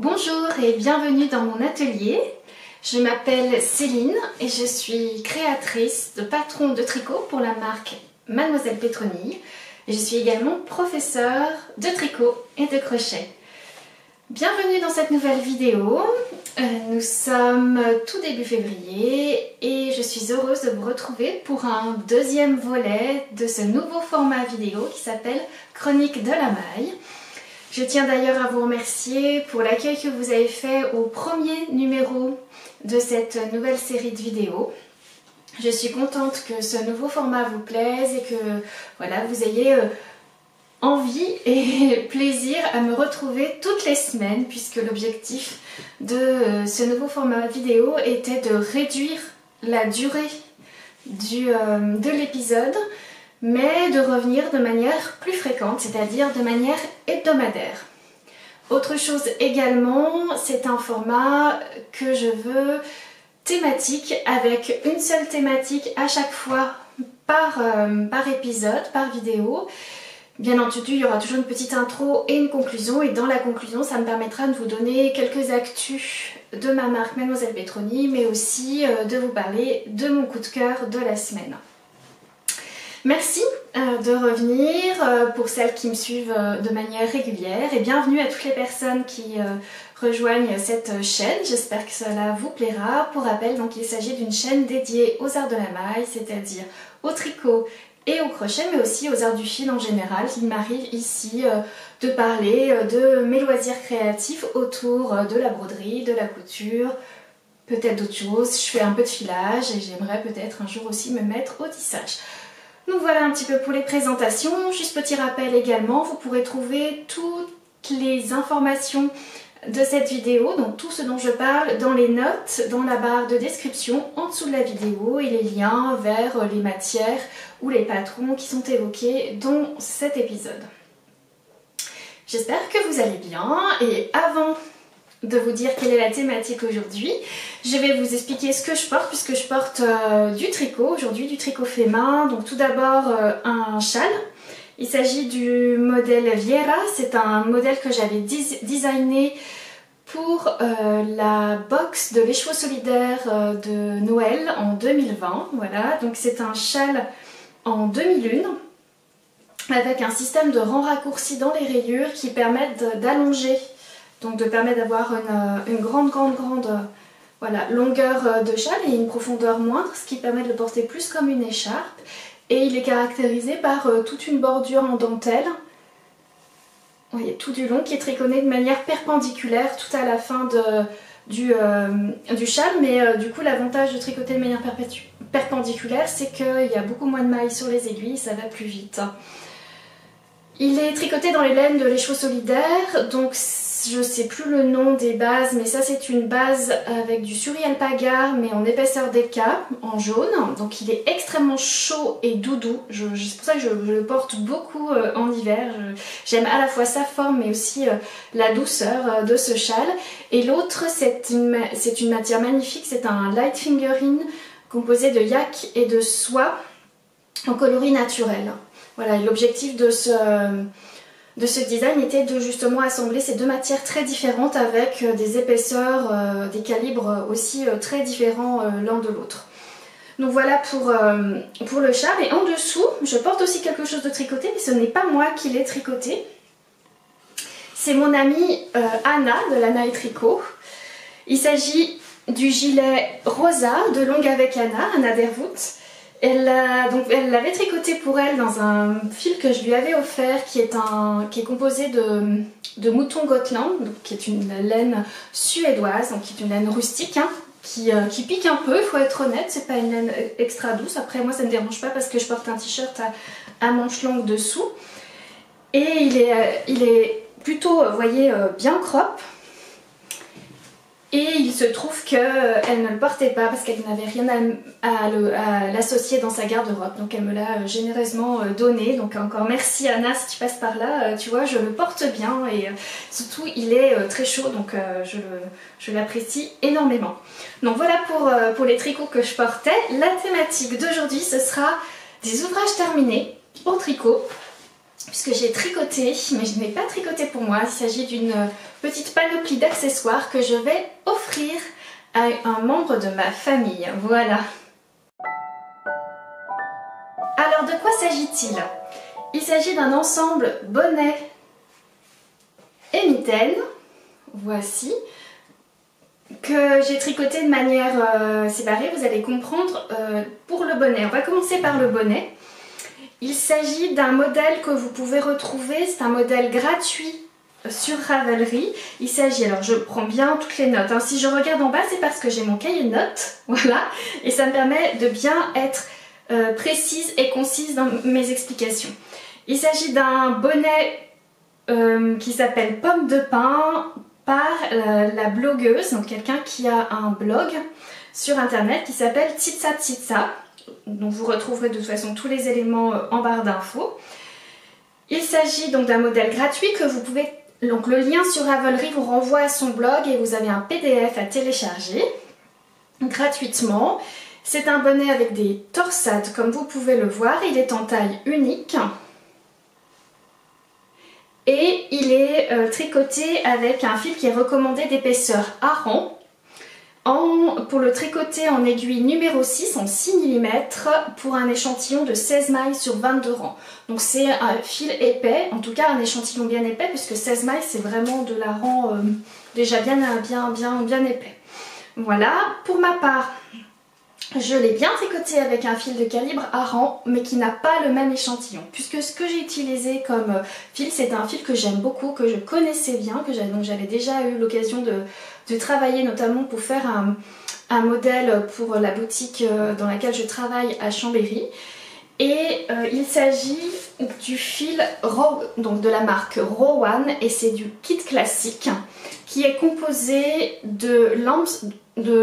Bonjour et bienvenue dans mon atelier. Je m'appelle Céline et je suis créatrice de patrons de tricot pour la marque Mademoiselle Petroni. Et je suis également professeure de tricot et de crochet. Bienvenue dans cette nouvelle vidéo. Nous sommes tout début février et je suis heureuse de vous retrouver pour un deuxième volet de ce nouveau format vidéo qui s'appelle Chronique de la maille. Je tiens d'ailleurs à vous remercier pour l'accueil que vous avez fait au premier numéro de cette nouvelle série de vidéos. Je suis contente que ce nouveau format vous plaise et que voilà, vous ayez envie et plaisir à me retrouver toutes les semaines, puisque l'objectif de ce nouveau format vidéo était de réduire la durée de l'épisode, mais de revenir de manière plus fréquente, c'est-à-dire de manière hebdomadaire. Autre chose également, c'est un format que je veux thématique, avec une seule thématique à chaque fois par épisode, par vidéo. Bien entendu, il y aura toujours une petite intro et une conclusion, et dans la conclusion, ça me permettra de vous donner quelques actus de ma marque Mademoiselle Petroni, mais aussi de vous parler de mon coup de cœur de la semaine. Merci de revenir pour celles qui me suivent de manière régulière, et bienvenue à toutes les personnes qui rejoignent cette chaîne. J'espère que cela vous plaira. Pour rappel, donc, il s'agit d'une chaîne dédiée aux arts de la maille, c'est-à-dire au tricot et au crochet, mais aussi aux arts du fil en général. Il m'arrive ici de parler de mes loisirs créatifs autour de la broderie, de la couture, peut-être d'autres choses. Je fais un peu de filage et j'aimerais peut-être un jour aussi me mettre au tissage. Donc voilà un petit peu pour les présentations. Juste petit rappel également, vous pourrez trouver toutes les informations de cette vidéo, donc tout ce dont je parle, dans les notes, dans la barre de description en dessous de la vidéo, et les liens vers les matières ou les patrons qui sont évoqués dans cet épisode. J'espère que vous allez bien, et avant de vous dire quelle est la thématique aujourd'hui, je vais vous expliquer ce que je porte, puisque je porte du tricot aujourd'hui, du tricot fait main. Donc tout d'abord un châle. Il s'agit du modèle Viera, c'est un modèle que j'avais designé pour la box de l'écheveau solidaire de Noël en 2020. Voilà, donc c'est un châle en demi-lune avec un système de rang raccourci dans les rayures qui permettent d'allonger, donc de permettre d'avoir une grande voilà, longueur de châle et une profondeur moindre, ce qui permet de le porter plus comme une écharpe. Et il est caractérisé par toute une bordure en dentelle, vous voyez, tout du long, qui est tricoté de manière perpendiculaire tout à la fin du châle. Mais du coup, l'avantage de tricoter de manière perpendiculaire, c'est qu'il y a beaucoup moins de mailles sur les aiguilles, ça va plus vite. Il est tricoté dans les laines de l'écheveau solidaire, donc je sais plus le nom des bases, mais ça c'est une base avec du Suri Alpaga, mais en épaisseur d'éca, en jaune. Donc il est extrêmement chaud et doudou, c'est pour ça que je le porte beaucoup en hiver. J'aime à la fois sa forme, mais aussi la douceur de ce châle. Et l'autre, c'est une matière magnifique, c'est un light fingering composé de yak et de soie en coloris naturel. Voilà, l'objectif de ce design était de justement assembler ces deux matières très différentes avec des épaisseurs, des calibres aussi très différents l'un de l'autre. Donc voilà pour le châle. Et en dessous, je porte aussi quelque chose de tricoté, mais ce n'est pas moi qui l'ai tricoté. C'est mon amie Anna de l'Anna et Tricot. Il s'agit du gilet rosa de Longue avec Anna Dervoot. Elle l'avait tricoté pour elle dans un fil que je lui avais offert, qui est composé de mouton Gotland, donc qui est une laine suédoise, donc qui est une laine rustique, hein, qui pique un peu, il faut être honnête, c'est pas une laine extra douce. Après moi ça ne me dérange pas parce que je porte un t-shirt à manches longues dessous. Et il est plutôt, vous voyez, bien crop. Et il se trouve qu'elle ne le portait pas parce qu'elle n'avait rien à l'associer dans sa garde-robe. Donc elle me l'a généreusement donné. Donc encore merci Anna si tu passes par là. Tu vois, je le porte bien et surtout il est très chaud, donc je l'apprécie énormément. Donc voilà pour les tricots que je portais. La thématique d'aujourd'hui, ce sera des ouvrages terminés au tricot puisque j'ai tricoté, mais je n'ai pas tricoté pour moi. Il s'agit d'une petite panoplie d'accessoires que je vais offrir à un membre de ma famille. Voilà. Alors de quoi s'agit-il? Il s'agit d'un ensemble bonnet et mitaine, voici, que j'ai tricoté de manière séparée, vous allez comprendre. Pour le bonnet, on va commencer par le bonnet. Il s'agit d'un modèle que vous pouvez retrouver, c'est un modèle gratuit sur Ravelry. Il s'agit, alors je prends bien toutes les notes, hein. Si je regarde en bas, c'est parce que j'ai mon cahier de notes, voilà, et ça me permet de bien être précise et concise dans mes explications. Il s'agit d'un bonnet qui s'appelle Pomme de Pin par la blogueuse, donc quelqu'un qui a un blog sur internet qui s'appelle Titsa Titsa. Donc vous retrouverez de toute façon tous les éléments en barre d'infos. Il s'agit donc d'un modèle gratuit que vous pouvez... Donc le lien sur Ravelry vous renvoie à son blog et vous avez un PDF à télécharger gratuitement. C'est un bonnet avec des torsades comme vous pouvez le voir. Il est en taille unique. Et il est tricoté avec un fil qui est recommandé d'épaisseur Aran. Pour le tricoter en aiguille numéro 6 en 6 mm pour un échantillon de 16 mailles sur 22 rangs. Donc c'est un fil épais, en tout cas un échantillon bien épais puisque 16 mailles c'est vraiment de la rang déjà bien épais. Voilà, pour ma part, je l'ai bien tricoté avec un fil de calibre Aran mais qui n'a pas le même échantillon. Puisque ce que j'ai utilisé comme fil, c'est un fil que j'aime beaucoup, que je connaissais bien, donc j'avais déjà eu l'occasion de travailler notamment pour faire un modèle pour la boutique dans laquelle je travaille à Chambéry. Et il s'agit du fil donc de la marque Rowan et c'est du kit classique qui est composé de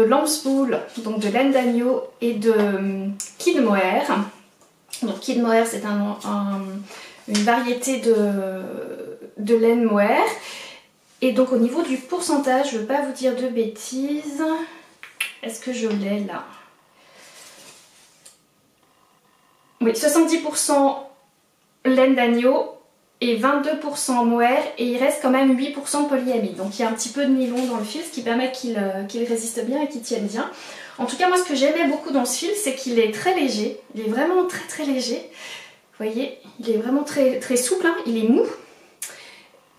lambswool, donc de laine d'agneau et de kid mohair. Donc kid mohair c'est une variété de laine mohair. Et donc au niveau du pourcentage, je ne veux pas vous dire de bêtises. Est-ce que je l'ai là? Oui, 70% laine d'agneau et 22% mohair et il reste quand même 8% polyamide. Donc il y a un petit peu de nylon dans le fil, ce qui permet qu'il résiste bien et qu'il tienne bien. En tout cas, moi ce que j'aimais beaucoup dans ce fil, c'est qu'il est très léger. Il est vraiment très léger. Vous voyez, il est vraiment très souple, hein. Il est mou.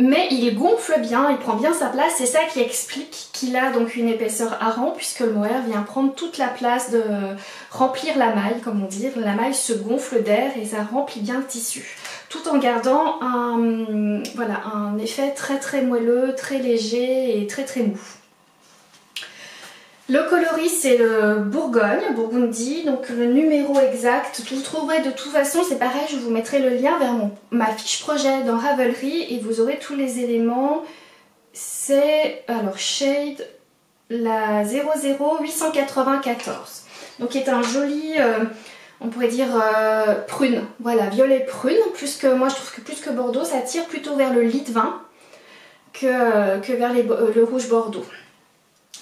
Mais il gonfle bien, il prend bien sa place, c'est ça qui explique qu'il a donc une épaisseur Aran puisque le mohair vient prendre toute la place de remplir la maille, comme on dit. La maille se gonfle d'air et ça remplit bien le tissu. Tout en gardant un effet très moelleux, très léger et très mou. Le coloris c'est le Burgundy, donc le numéro exact, vous trouverez de toute façon, c'est pareil, je vous mettrai le lien vers ma fiche projet dans Ravelry et vous aurez tous les éléments. C'est, alors shade, la 00894, donc qui est un joli, on pourrait dire prune, voilà, violet prune, moi je trouve que plus que Bordeaux, ça tire plutôt vers le lit de vin que vers le rouge Bordeaux.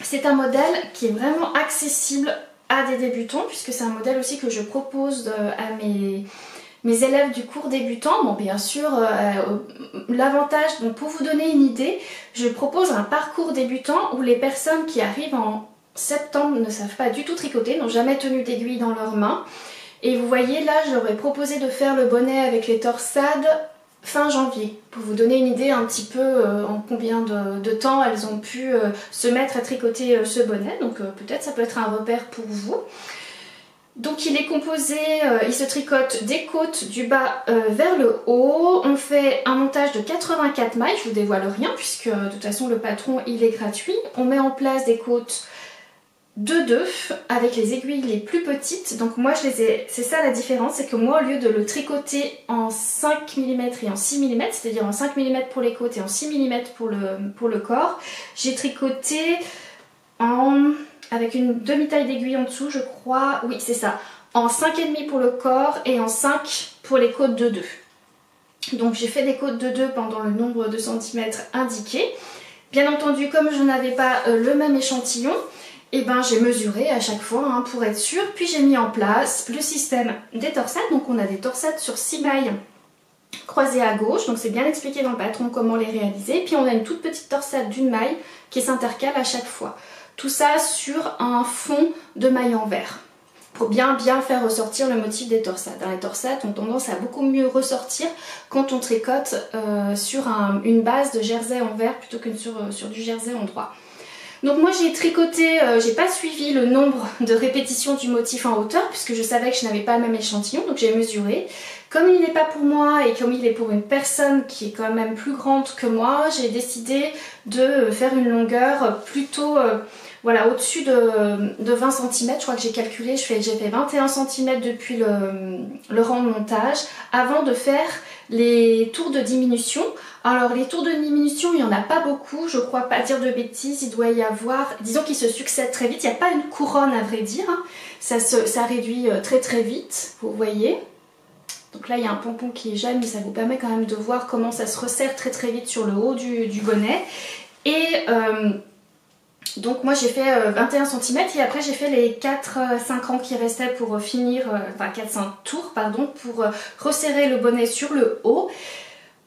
C'est un modèle qui est vraiment accessible à des débutants puisque c'est un modèle aussi que je propose à mes élèves du cours débutant. Bon, bien sûr, l'avantage, donc pour vous donner une idée, je propose un parcours débutant où les personnes qui arrivent en septembre ne savent pas du tout tricoter, n'ont jamais tenu d'aiguille dans leurs mains. Et vous voyez là, j'aurais proposé de faire le bonnet avec les torsades fin janvier, pour vous donner une idée un petit peu en combien de temps elles ont pu se mettre à tricoter ce bonnet, donc peut-être ça peut être un repère pour vous. Donc il est composé, il se tricote des côtes du bas vers le haut, on fait un montage de 84 mailles, je vous dévoile rien puisque de toute façon le patron il est gratuit, on met en place des côtes de 2 avec les aiguilles les plus petites. Donc moi c'est ça la différence, c'est que moi au lieu de le tricoter en 5 mm et en 6 mm, c'est-à-dire en 5 mm pour les côtes et en 6 mm pour le corps, j'ai tricoté avec une demi-taille d'aiguille en dessous, je crois, oui c'est ça, en 5,5 pour le corps et en 5 pour les côtes de 2. Donc j'ai fait des côtes de 2 pendant le nombre de centimètres indiqué. Bien entendu, comme je n'avais pas le même échantillon, et ben j'ai mesuré à chaque fois pour être sûre, puis j'ai mis en place le système des torsades. Donc on a des torsades sur 6 mailles croisés à gauche, donc c'est bien expliqué dans le patron comment les réaliser. Puis on a une toute petite torsade d'une maille qui s'intercale à chaque fois. Tout ça sur un fond de maille en vert, pour bien faire ressortir le motif des torsades. Les torsades ont tendance à beaucoup mieux ressortir quand on tricote sur une base de jersey en vert plutôt que sur du jersey en droit. Donc moi j'ai tricoté, j'ai pas suivi le nombre de répétitions du motif en hauteur puisque je savais que je n'avais pas le même échantillon, donc j'ai mesuré. Comme il n'est pas pour moi et comme il est pour une personne qui est quand même plus grande que moi, j'ai décidé de faire une longueur plutôt voilà, au-dessus de 20 cm. Je crois que j'ai calculé, j'ai fait 21 cm depuis le rang de montage avant de faire les tours de diminution. Alors les tours de diminution, il n'y en a pas beaucoup, je crois pas dire de bêtises, il doit y avoir, disons qu'ils se succèdent très vite, il n'y a pas une couronne à vrai dire, hein. Ça réduit très vite, vous voyez. Donc là il y a un pompon qui est jaune mais ça vous permet quand même de voir comment ça se resserre très vite sur le haut du bonnet. Et donc moi j'ai fait 21 cm et après j'ai fait les 4-5 rangs qui restaient pour finir, enfin 4-5 tours pardon, pour resserrer le bonnet sur le haut.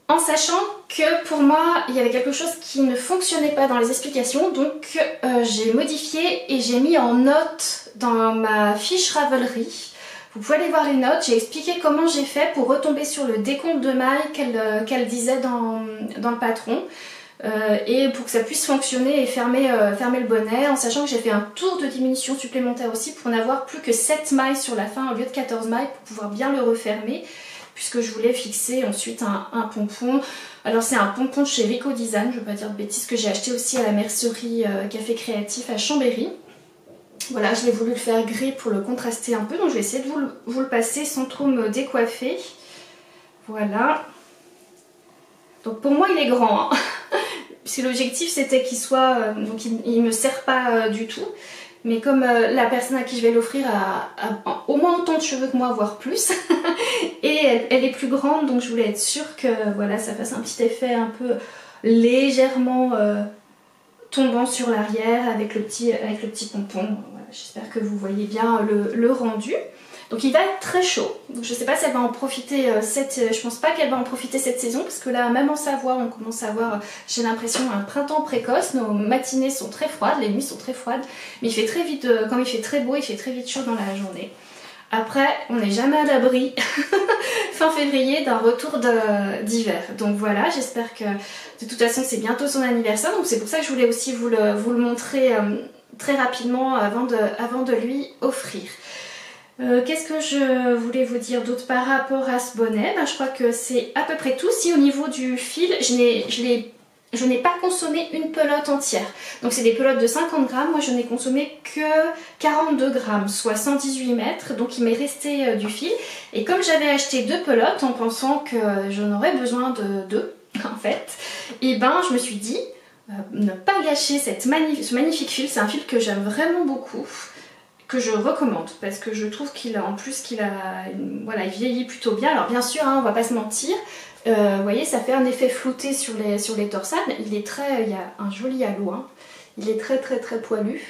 En sachant que pour moi il y avait quelque chose qui ne fonctionnait pas dans les explications, donc j'ai modifié et j'ai mis en note dans ma fiche Ravelry. Vous pouvez aller voir les notes, j'ai expliqué comment j'ai fait pour retomber sur le décompte de mailles qu'elle disait dans le patron. Et pour que ça puisse fonctionner et fermer le bonnet, en sachant que j'ai fait un tour de diminution supplémentaire aussi pour n'avoir plus que 7 mailles sur la fin au lieu de 14 mailles pour pouvoir bien le refermer, puisque je voulais fixer ensuite un pompon. Alors c'est un pompon de chez Rico Design, je ne veux pas dire de bêtises, que j'ai acheté aussi à la mercerie Café Créatif à Chambéry. Voilà, je l'ai voulu le faire gris pour le contraster un peu, donc je vais essayer de vous le passer sans trop me décoiffer. Voilà. Donc pour moi il est grand, hein. Puisque l'objectif c'était qu'il soit, donc il me sert pas du tout. Mais comme la personne à qui je vais l'offrir a au moins autant de cheveux que moi, voire plus, et elle est plus grande, donc je voulais être sûre que voilà, ça fasse un petit effet un peu légèrement tombant sur l'arrière avec le petit pompon. Voilà, j'espère que vous voyez bien le rendu. Donc il va être très chaud, donc je ne sais pas si elle va en profiter je pense pas qu'elle va en profiter cette saison, parce que là même en Savoie on commence à avoir, j'ai l'impression, un printemps précoce. Nos matinées sont très froides, les nuits sont très froides, mais il fait très vite, quand il fait très beau, il fait très vite chaud dans la journée. Après on n'est jamais à l'abri fin février d'un retour d'hiver, donc voilà, j'espère que de toute façon c'est bientôt son anniversaire, donc c'est pour ça que je voulais aussi vous le montrer très rapidement avant de lui offrir. Qu'est-ce que je voulais vous dire d'autre par rapport à ce bonnet? Je crois que c'est à peu près tout. Si au niveau du fil, je n'ai pas consommé une pelote entière. Donc c'est des pelotes de 50 grammes, moi je n'ai consommé que 42 grammes, soit 118 mètres. Donc il m'est resté du fil. Et comme j'avais acheté 2 pelotes en pensant que j'en aurais besoin de 2 en fait, et ben je me suis dit ne pas gâcher ce magnifique fil. C'est un fil que j'aime vraiment beaucoup, que je recommande parce que je trouve qu'il a voilà, il vieillit plutôt bien. Alors bien sûr, hein, on va pas se mentir, vous voyez, ça fait un effet flouté sur les torsades. Il y a un joli halo, hein. Il est très poilu,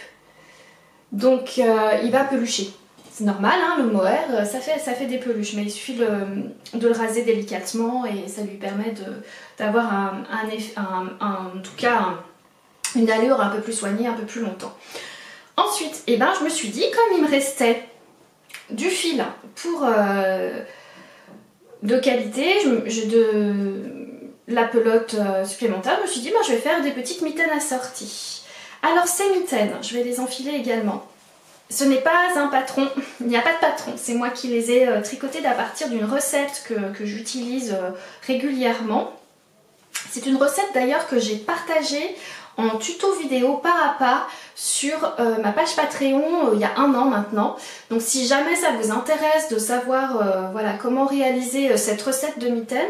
donc il va pelucher. C'est normal, hein, le mohair, ça fait des peluches, mais il suffit de le raser délicatement et ça lui permet d'avoir en tout cas une allure un peu plus soignée, un peu plus longtemps. Ensuite, je me suis dit, comme il me restait du fil pour de qualité, la pelote supplémentaire, je me suis dit, je vais faire des petites mitaines assorties. Alors ces mitaines, je vais les enfiler également. Ce n'est pas un patron, il n'y a pas de patron, c'est moi qui les ai tricotées à partir d'une recette que j'utilise régulièrement. C'est une recette d'ailleurs que j'ai partagée en tuto vidéo pas à pas sur ma page Patreon il y a 1 an maintenant. Donc si jamais ça vous intéresse de savoir voilà, comment réaliser cette recette de mitaine,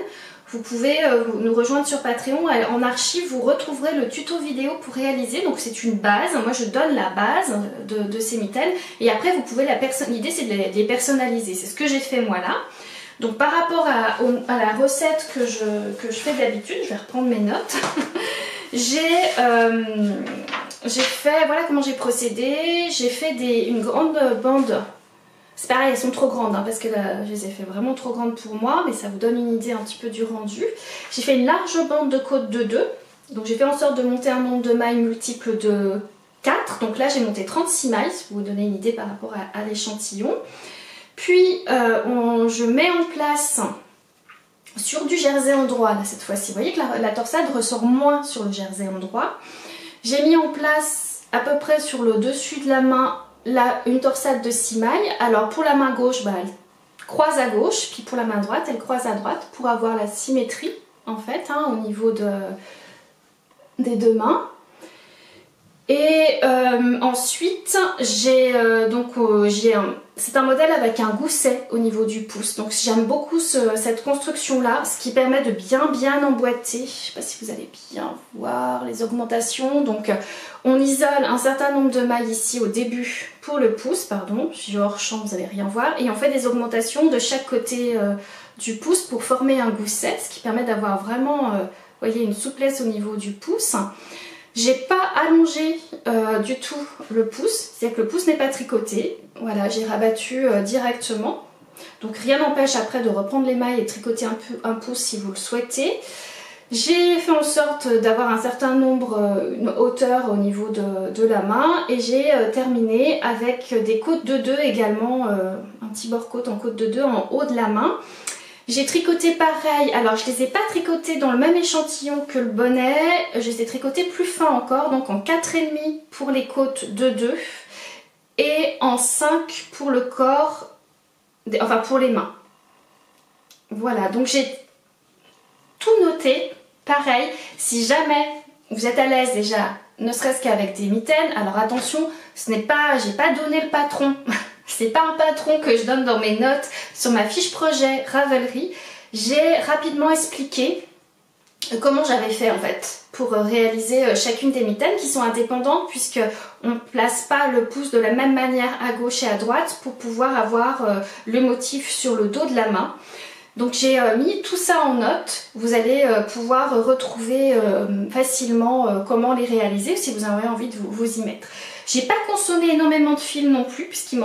vous pouvez nous rejoindre sur Patreon. En archive, vous retrouverez le tuto vidéo pour réaliser. Donc c'est une base, moi je donne la base de ces mitaines et après vous pouvez l'idée c'est de les personnaliser. C'est ce que j'ai fait moi là. Donc par rapport à la recette que je fais d'habitude, je vais reprendre mes notes. J'ai fait, voilà comment j'ai procédé. J'ai fait une grande bande C'est pareil, elles sont trop grandes hein, parce que là, je les ai fait vraiment trop grandes pour moi, mais ça vous donne une idée un petit peu du rendu. J'ai fait une large bande de côte de 2, donc j'ai fait en sorte de monter un nombre de mailles multiple de 4. Donc là j'ai monté 36 mailles, pour vous donner une idée par rapport à l'échantillon. Puis je mets en place sur du jersey endroit, là cette fois-ci. Vous voyez que la torsade ressort moins sur le jersey endroit. J'ai mis en place à peu près sur le dessus de la main une torsade de 6 mailles. Alors pour la main gauche, bah, elle croise à gauche, puis pour la main droite, elle croise à droite pour avoir la symétrie en fait hein, au niveau des deux mains. Et ensuite, c'est un modèle avec un gousset au niveau du pouce. Donc j'aime beaucoup cette construction-là, ce qui permet de bien emboîter. Je ne sais pas si vous allez bien voir les augmentations. Donc on isole un certain nombre de mailles ici au début pour le pouce, pardon. Je suis hors champ, vous n'allez rien voir. Et on fait des augmentations de chaque côté du pouce pour former un gousset, ce qui permet d'avoir vraiment, vous voyez, une souplesse au niveau du pouce. J'ai pas allongé du tout le pouce, c'est-à-dire que le pouce n'est pas tricoté. Voilà, j'ai rabattu directement. Donc rien n'empêche après de reprendre les mailles et tricoter un pouce si vous le souhaitez. J'ai fait en sorte d'avoir un certain nombre, une hauteur au niveau de la main. Et j'ai terminé avec des côtes de 2 également, un petit bord-côte en côte de 2 en haut de la main. J'ai tricoté pareil, alors je les ai pas tricotés dans le même échantillon que le bonnet, je les ai tricotés plus fins encore, donc en 4,5 pour les côtes de 2 et en 5 pour le corps, enfin pour les mains. Voilà, donc j'ai tout noté, pareil, si jamais vous êtes à l'aise déjà, ne serait-ce qu'avec des mitaines, alors attention, j'ai pas donné le patron. C'est pas un patron que je donne dans mes notes sur ma fiche projet Ravelry. J'ai rapidement expliqué comment j'avais fait en fait pour réaliser chacune des mitaines qui sont indépendantes puisque on ne place pas le pouce de la même manière à gauche et à droite pour pouvoir avoir le motif sur le dos de la main. Donc j'ai mis tout ça en note, vous allez pouvoir retrouver facilement comment les réaliser si vous avez envie de vous y mettre. J'ai pas consommé énormément de fil non plus puisqu'il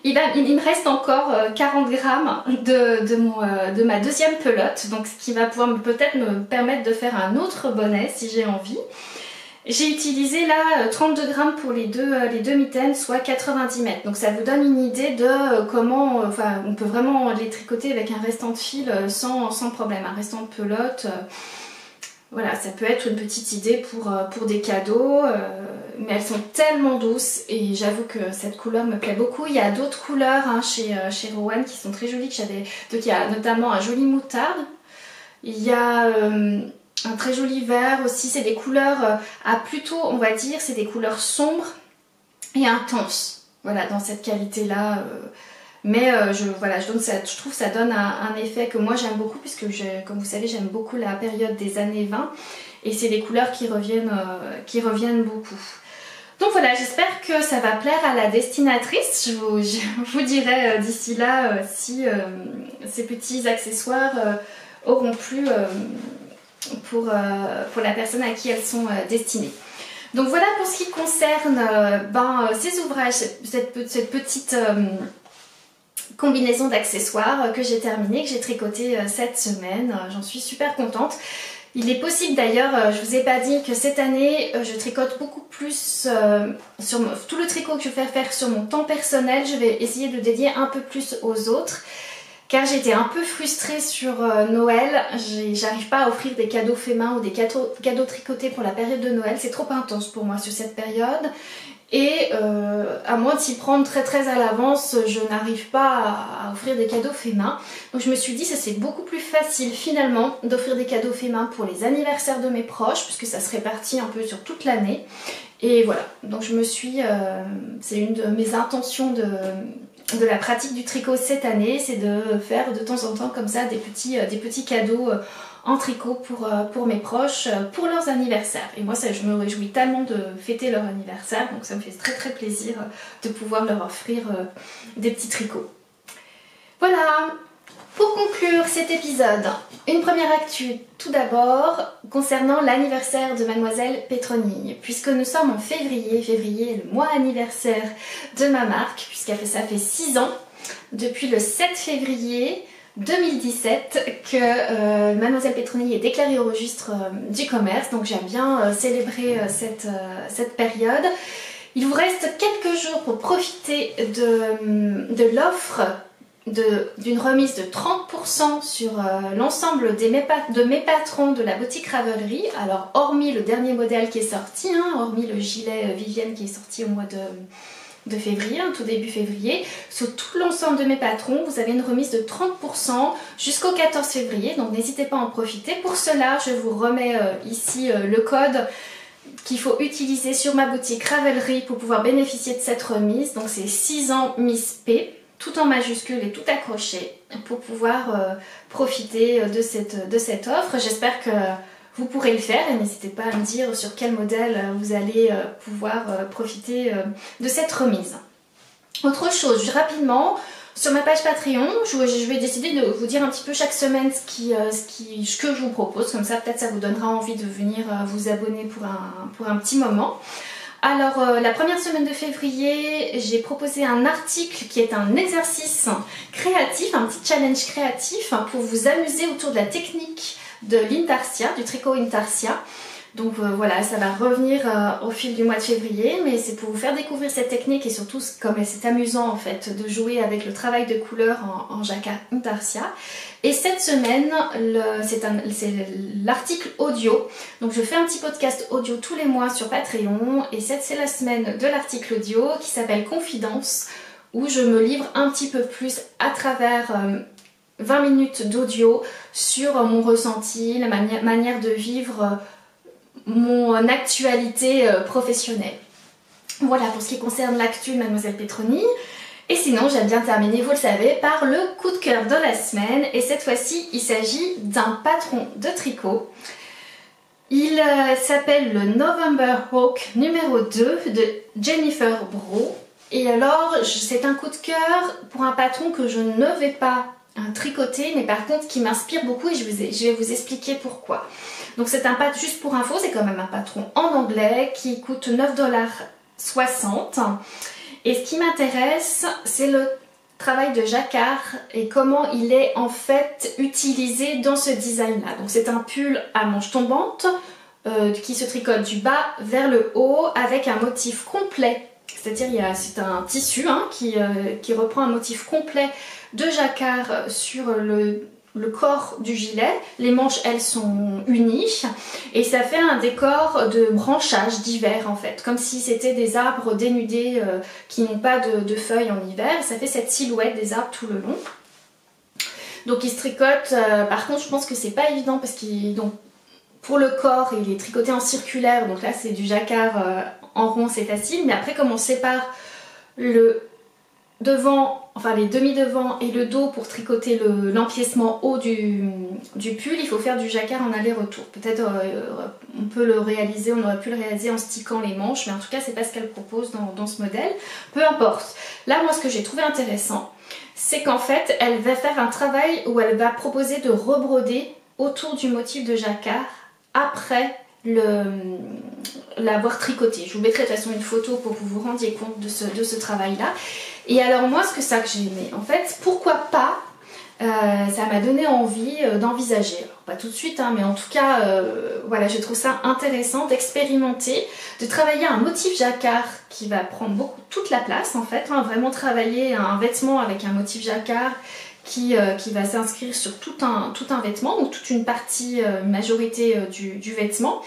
il me reste encore 40 grammes de ma deuxième pelote, donc ce qui va pouvoir peut-être me permettre de faire un autre bonnet si j'ai envie. J'ai utilisé là 32 grammes pour les deux mitaines, soit 90 mètres. Donc ça vous donne une idée de comment, enfin on peut vraiment les tricoter avec un restant de fil sans problème, un restant de pelote. Voilà, ça peut être une petite idée pour des cadeaux, mais elles sont tellement douces et j'avoue que cette couleur me plaît beaucoup. Il y a d'autres couleurs hein, chez Rowan qui sont très jolies, donc il y a notamment un joli moutarde, il y a un très joli vert aussi, c'est des couleurs à plutôt, on va dire, c'est des couleurs sombres et intenses, voilà, dans cette qualité-là. Mais je trouve que ça donne un effet que moi j'aime beaucoup puisque comme vous savez j'aime beaucoup la période des années 20 et c'est des couleurs qui reviennent beaucoup. Donc voilà, j'espère que ça va plaire à la destinatrice. Je vous dirai d'ici là si ces petits accessoires auront plu pour la personne à qui elles sont destinées. Donc voilà pour ce qui concerne ces ouvrages, cette petite combinaison d'accessoires que j'ai terminée, que j'ai tricoté cette semaine. J'en suis super contente. Il est possible d'ailleurs, je vous ai pas dit que cette année je tricote beaucoup plus sur tout le tricot que je vais faire sur mon temps personnel. Je vais essayer de dédier un peu plus aux autres car j'étais un peu frustrée sur Noël. J'arrive pas à offrir des cadeaux faits main ou des cadeaux tricotés pour la période de Noël. C'est trop intense pour moi sur cette période. Et à moins de s'y prendre très à l'avance, je n'arrive pas à offrir des cadeaux faits main. Donc je me suis dit que c'est beaucoup plus facile finalement d'offrir des cadeaux faits main pour les anniversaires de mes proches, puisque ça se répartit un peu sur toute l'année. Et voilà, donc je me suis... c'est une de mes intentions de la pratique du tricot cette année, c'est de faire de temps en temps comme ça des petits cadeaux en tricot pour mes proches, pour leurs anniversaires. Et moi je me réjouis tellement de fêter leur anniversaire, donc ça me fait très plaisir de pouvoir leur offrir des petits tricots. Voilà, Pour conclure cet épisode, une première actu tout d'abord concernant l'anniversaire de Mademoiselle Petroni. Puisque nous sommes en février, février est le mois anniversaire de ma marque, ça fait 6 ans, depuis le 7 février 2017 que Mademoiselle Petroni est déclarée au registre du commerce, donc j'aime bien célébrer cette période. Il vous reste quelques jours pour profiter de l'offre d'une remise de 30% sur l'ensemble de mes patrons de la boutique Ravelry. Alors hormis le dernier modèle qui est sorti, hormis le gilet Vivienne qui est sorti au mois de février, tout début février, sur tout l'ensemble de mes patrons, vous avez une remise de 30% jusqu'au 14 février, donc n'hésitez pas à en profiter. Pour cela, je vous remets ici le code qu'il faut utiliser sur ma boutique Ravelry pour pouvoir bénéficier de cette remise. Donc c'est 6 ans Miss P, tout en majuscule et tout accroché, pour pouvoir profiter de cette offre. J'espère que vous pourrez le faire et n'hésitez pas à me dire sur quel modèle vous allez pouvoir profiter de cette remise. Autre chose, rapidement, sur ma page Patreon, je vais décider de vous dire un petit peu chaque semaine ce que je vous propose. Comme ça, peut-être ça vous donnera envie de venir vous abonner pour un petit moment. Alors, la première semaine de février, j'ai proposé un article qui est un exercice créatif, un petit challenge créatif pour vous amuser autour de la technique de l'intarsia, du tricot intarsia. Donc voilà, ça va revenir au fil du mois de février, mais c'est pour vous faire découvrir cette technique et surtout comme c'est amusant en fait de jouer avec le travail de couleur en jacquard intarsia. Et cette semaine, c'est l'article audio. Donc je fais un petit podcast audio tous les mois sur Patreon et c'est la semaine de l'article audio qui s'appelle Confidence, où je me livre un petit peu plus à travers 20 minutes d'audio sur mon ressenti, la manière de vivre mon actualité professionnelle. Voilà pour ce qui concerne l'actu de Mademoiselle Petroni. Et sinon, j'aime bien terminer, vous le savez, par le coup de cœur de la semaine. Et cette fois-ci, il s'agit d'un patron de tricot. Il s'appelle le November Hawk numéro 2 de Jennifer Bro. Et alors, c'est un coup de cœur pour un patron que je ne vais pas tricoter, mais par contre qui m'inspire beaucoup et je vais vous expliquer pourquoi. Donc c'est un patron, juste pour info, c'est quand même un patron en anglais qui coûte 9,60 $. Et ce qui m'intéresse, c'est le travail de jacquard et comment il est en fait utilisé dans ce design-là. Donc c'est un pull à manches tombantes qui se tricote du bas vers le haut avec un motif complet. C'est-à-dire c'est un tissu qui reprend un motif complet de jacquard sur le corps du gilet. Les manches, elles sont unies et ça fait un décor de branchages divers en fait, comme si c'était des arbres dénudés qui n'ont pas de feuilles en hiver. Ça fait cette silhouette des arbres tout le long. Donc il se tricote, par contre je pense que c'est pas évident parce qu'il pour le corps il est tricoté en circulaire, donc là c'est du jacquard en rond, c'est facile, mais après comme on sépare le devant, enfin les demi-devants et le dos pour tricoter l'empiècement haut du pull, il faut faire du jacquard en aller-retour. Peut-être on peut le réaliser, on aurait pu le réaliser en stickant les manches, mais en tout cas c'est pas ce qu'elle propose dans ce modèle. Peu importe. Là moi ce que j'ai trouvé intéressant, c'est qu'en fait elle va faire un travail où elle va proposer de rebroder autour du motif de jacquard après l'avoir tricoté. Je vous mettrai de toute façon une photo pour que vous vous rendiez compte de ce travail là. Et alors moi ce que j'ai aimé en fait, pourquoi pas, ça m'a donné envie d'envisager, alors pas tout de suite mais en tout cas voilà, je trouve ça intéressant d'expérimenter, de travailler un motif jacquard qui va prendre toute la place en fait, vraiment travailler un vêtement avec un motif jacquard qui va s'inscrire sur tout un vêtement, donc toute une partie, une majorité du vêtement.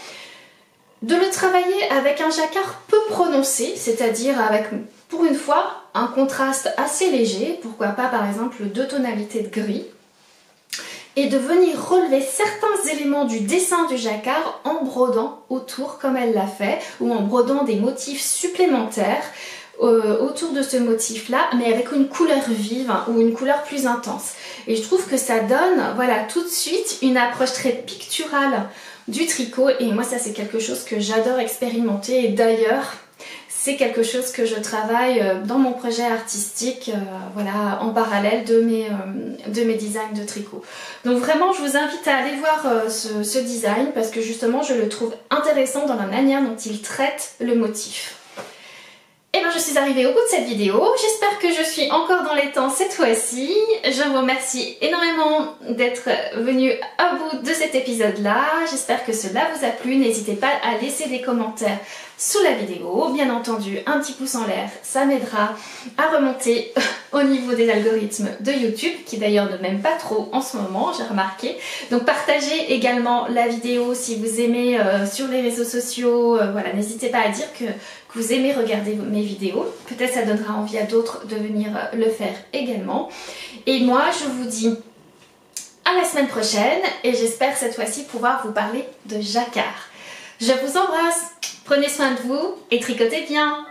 De le travailler avec un jacquard peu prononcé, c'est-à-dire avec, pour une fois, un contraste assez léger, pourquoi pas par exemple 2 tonalités de gris, et de venir relever certains éléments du dessin du jacquard en brodant autour comme elle l'a fait, ou en brodant des motifs supplémentaires autour de ce motif là, mais avec une couleur vive ou une couleur plus intense. Et je trouve que ça donne, voilà, tout de suite une approche très picturale du tricot, et moi ça c'est quelque chose que j'adore expérimenter. Et d'ailleurs c'est quelque chose que je travaille dans mon projet artistique, voilà, en parallèle de mes designs de tricot. Donc vraiment, je vous invite à aller voir ce design parce que justement, je le trouve intéressant dans la manière dont il traite le motif. Et bien je suis arrivée au bout de cette vidéo, j'espère que je suis encore dans les temps cette fois-ci. Je vous remercie énormément d'être venu au bout de cet épisode-là. J'espère que cela vous a plu. N'hésitez pas à laisser des commentaires sous la vidéo. Bien entendu, un petit pouce en l'air, ça m'aidera à remonter au niveau des algorithmes de YouTube, qui d'ailleurs ne m'aiment pas trop en ce moment, j'ai remarqué. Donc partagez également la vidéo si vous aimez sur les réseaux sociaux. Voilà, n'hésitez pas à dire que vous aimez regarder mes vidéos. Peut-être ça donnera envie à d'autres de venir le faire également. Et moi, je vous dis à la semaine prochaine et j'espère cette fois-ci pouvoir vous parler de jacquard. Je vous embrasse, prenez soin de vous et tricotez bien.